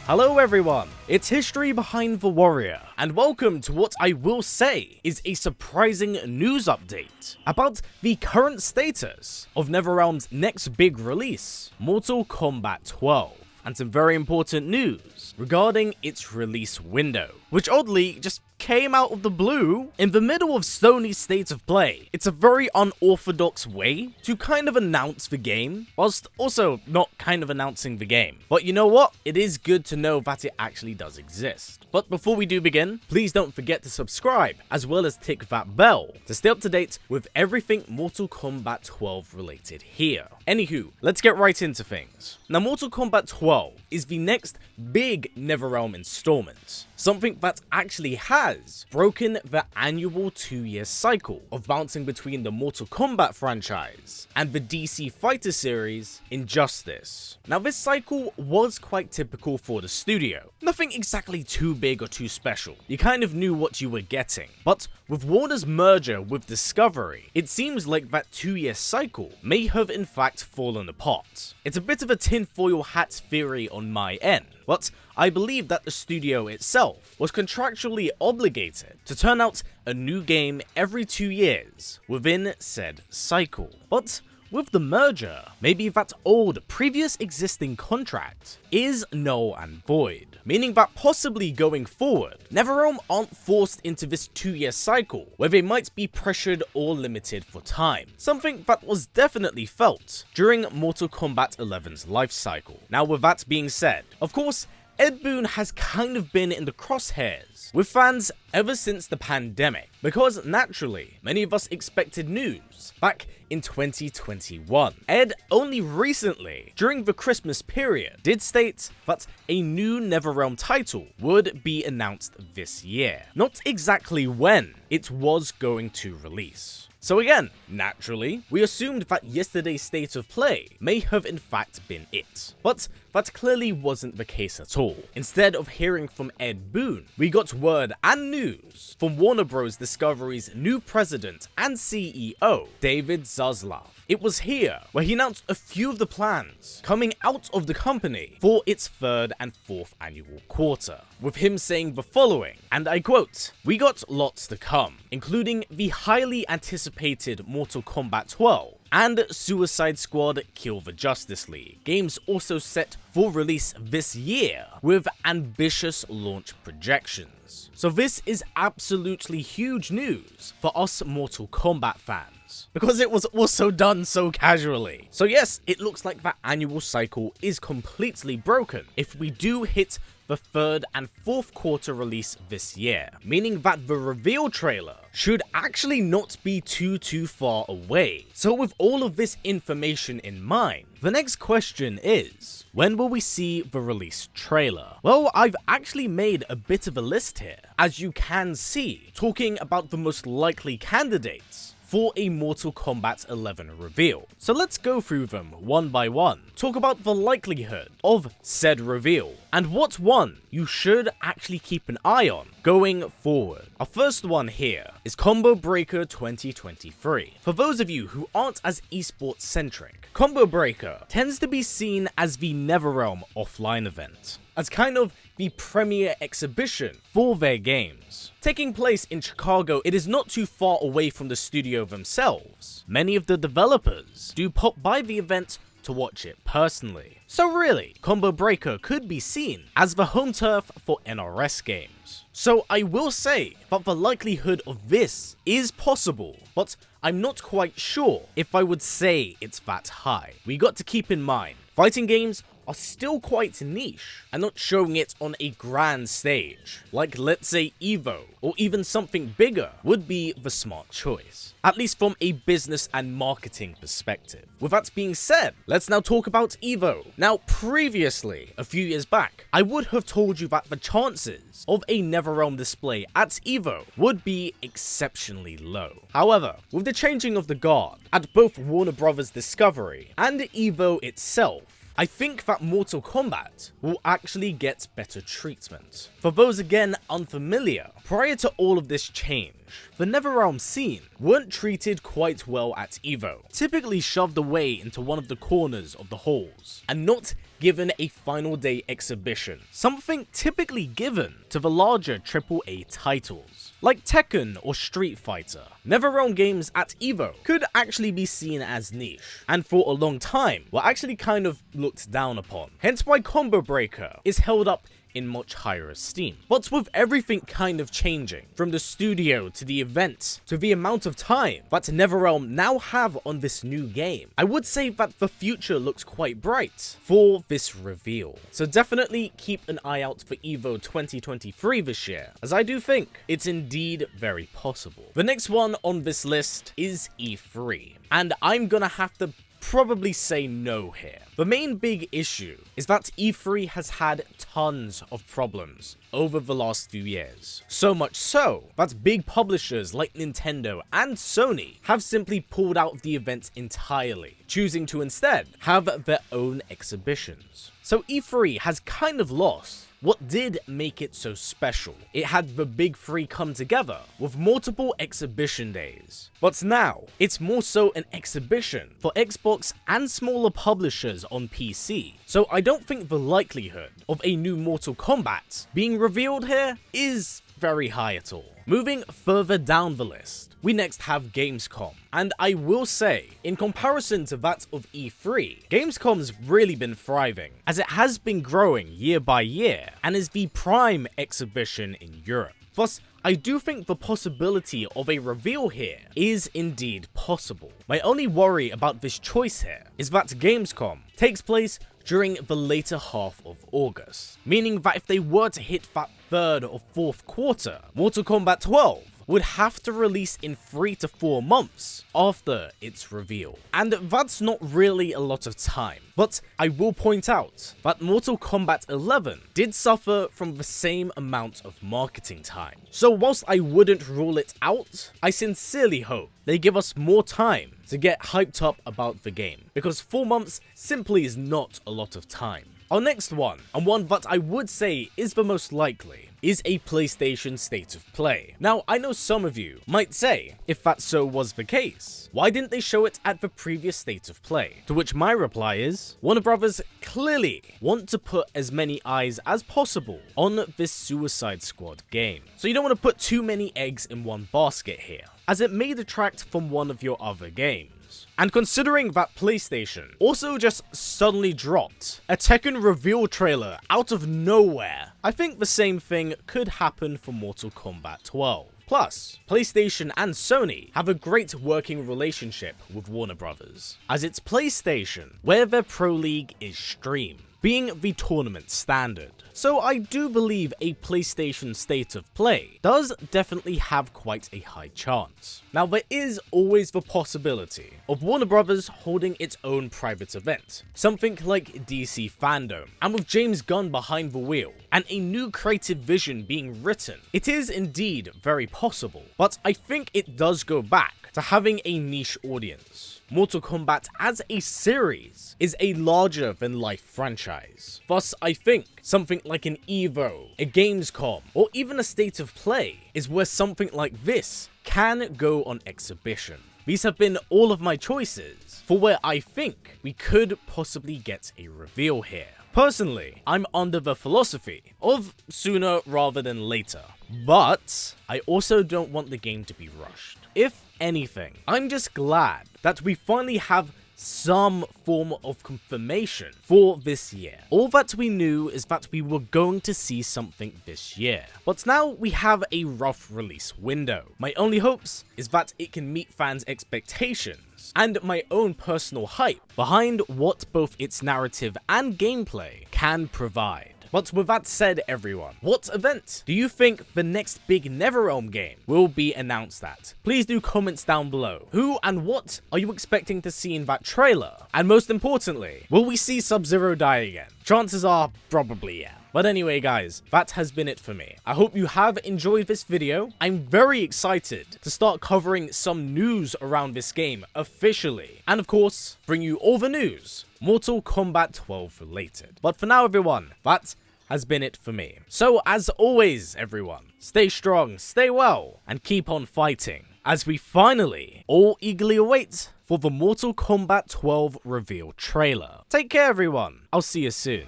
Hello everyone, it's History Behind the Warrior, and welcome to what I will say is a surprising news update about the current status of NetherRealm's next big release, Mortal Kombat 12, and some very important news regarding its release window, which oddly just came out of the blue in the middle of Sony's State of Play. It's a very unorthodox way to kind of announce the game, whilst also not kind of announcing the game. But you know what? It is good to know that it actually does exist. But before we do begin, please don't forget to subscribe, as well as tick that bell, to stay up to date with everything Mortal Kombat 12 related here. Anywho, let's get right into things. Now, Mortal Kombat 12 is the next big NetherRealm installment, something that actually has broken the annual 2-year cycle of bouncing between the Mortal Kombat franchise and the DC Fighter series Injustice. Now, this cycle was quite typical for the studio. Nothing exactly too big or too special. You kind of knew what you were getting. But with Warner's merger with Discovery, it seems like that 2-year cycle may have in fact fallen apart. It's a bit of a tinfoil hat theory on my end, but I believe that the studio itself was contractually obligated to turn out a new game every 2 years within said cycle. But with the merger, maybe that old previous existing contract is null and void, meaning that possibly going forward, NetherRealm aren't forced into this 2-year cycle where they might be pressured or limited for time, something that was definitely felt during Mortal Kombat 11's life cycle. Now, with that being said, of course, Ed Boon has kind of been in the crosshairs with fans ever since the pandemic, because naturally, many of us expected news back in 2021. Ed only recently, during the Christmas period, did state that a new NetherRealm title would be announced this year. Not exactly when it was going to release. So again, naturally, we assumed that yesterday's State of Play may have in fact been it. But that clearly wasn't the case at all. Instead of hearing from Ed Boon, we got word and news from Warner Bros. Discovery's new president and CEO, David Zaslav. It was here where he announced a few of the plans coming out of the company for its 3rd and 4th annual quarter, with him saying the following, and I quote, "We got lots to come, including the highly anticipated Mortal Kombat 12, and Suicide Squad Kill the Justice League. Games also set for release this year with ambitious launch projections." So this is absolutely huge news for us Mortal Kombat fans, because it was also done so casually. So yes, it looks like that annual cycle is completely broken if we do hit the 3rd and 4th quarter release this year, meaning that the reveal trailer should actually not be too far away. So with all of this information in mind, the next question is, when will we see the release trailer? Well, I've actually made a bit of a list here, as you can see, talking about the most likely candidates for a Mortal Kombat 11 reveal. So let's go through them one by one, talk about the likelihood of said reveal, and what one you should actually keep an eye on going forward. Our first one here is Combo Breaker 2023. For those of you who aren't as esports centric, Combo Breaker tends to be seen as the NetherRealm offline event, as kind of the premier exhibition for their games. Taking place in Chicago, it is not too far away from the studio themselves. Many of the developers do pop by the event to watch it personally. So really, Combo Breaker could be seen as the home turf for NRS games. So I will say that the likelihood of this is possible, but I'm not quite sure if I would say it's that high. We got to keep in mind, fighting games are still quite niche and not showing it on a grand stage, like let's say EVO, or even something bigger would be the smart choice, at least from a business and marketing perspective. With that being said, let's now talk about EVO. Now, previously, a few years back, I would have told you that the chances of a NetherRealm display at EVO would be exceptionally low. However, with the changing of the guard at both Warner Bros. Discovery and EVO itself, I think that Mortal Kombat will actually get better treatment. For those again unfamiliar, prior to all of this change, the NetherRealm scene weren't treated quite well at EVO, typically shoved away into one of the corners of the halls, and not given a final day exhibition, something typically given to the larger AAA titles, like Tekken or Street Fighter. NetherRealm games at EVO could actually be seen as niche, and for a long time were actually kind of looked down upon, hence why Combo Breaker is held up in much higher esteem. But with everything kind of changing, from the studio to the event to the amount of time that NetherRealm now have on this new game, I would say that the future looks quite bright for this reveal. So definitely keep an eye out for EVO 2023 this year, as I do think it's indeed very possible. The next one on this list is E3, and I'm gonna have to probably say no here. The main big issue is that E3 has had tons of problems over the last few years. So much so that big publishers like Nintendo and Sony have simply pulled out of the event entirely, choosing to instead have their own exhibitions. So E3 has kind of lost what did make it so special. It had the big three come together with multiple exhibition days. But now, it's more so an exhibition for Xbox and smaller publishers on PC. So I don't think the likelihood of a new Mortal Kombat being revealed here is very high at all. Moving further down the list, we next have Gamescom. And I will say, in comparison to that of E3, Gamescom's really been thriving, as it has been growing year by year, and is the prime exhibition in Europe. Thus, I do think the possibility of a reveal here is indeed possible. My only worry about this choice here is that Gamescom takes place during the later half of August, meaning that if they were to hit that third or fourth quarter, Mortal Kombat 12 would have to release in 3 to 4 months after its reveal. And that's not really a lot of time. But I will point out that Mortal Kombat 11 did suffer from the same amount of marketing time. So whilst I wouldn't rule it out, I sincerely hope they give us more time to get hyped up about the game, because 4 months simply is not a lot of time. Our next one, and one that I would say is the most likely, is a PlayStation State of Play. Now, I know some of you might say, if that so was the case, why didn't they show it at the previous State of Play? To which my reply is, Warner Brothers clearly want to put as many eyes as possible on this Suicide Squad game. So you don't want to put too many eggs in one basket here, as it may detract from one of your other games. And considering that PlayStation also just suddenly dropped a Tekken reveal trailer out of nowhere, I think the same thing could happen for Mortal Kombat 12. Plus, PlayStation and Sony have a great working relationship with Warner Brothers, as it's PlayStation where their Pro League is streamed, being the tournament standard. So I do believe a PlayStation State of Play does definitely have quite a high chance. Now, there is always the possibility of Warner Brothers holding its own private event, something like DC Fandom, and with James Gunn behind the wheel and a new creative vision being written, it is indeed very possible. But I think it does go back to having a niche audience. Mortal Kombat as a series is a larger than life franchise. Thus, I think something like an EVO, a Gamescom, or even a State of Play is where something like this can go on exhibition. These have been all of my choices for where I think we could possibly get a reveal here. Personally, I'm under the philosophy of sooner rather than later, but I also don't want the game to be rushed. If anything, I'm just glad that we finally have some form of confirmation for this year. All that we knew is that we were going to see something this year, but now we have a rough release window. My only hopes is that it can meet fans' expectations and my own personal hype behind what both its narrative and gameplay can provide. But with that said, everyone, what event do you think the next big NetherRealm game will be announced at? Please do comments down below. Who and what are you expecting to see in that trailer? And most importantly, will we see Sub-Zero die again? Chances are probably yeah. But anyway guys, that has been it for me. I hope you have enjoyed this video. I'm very excited to start covering some news around this game officially. And of course, bring you all the news Mortal Kombat 12 related. But for now everyone, that has been it for me. So as always everyone, stay strong, stay well, and keep on fighting. as we finally all eagerly await for the Mortal Kombat 12 reveal trailer. Take care everyone, I'll see you soon.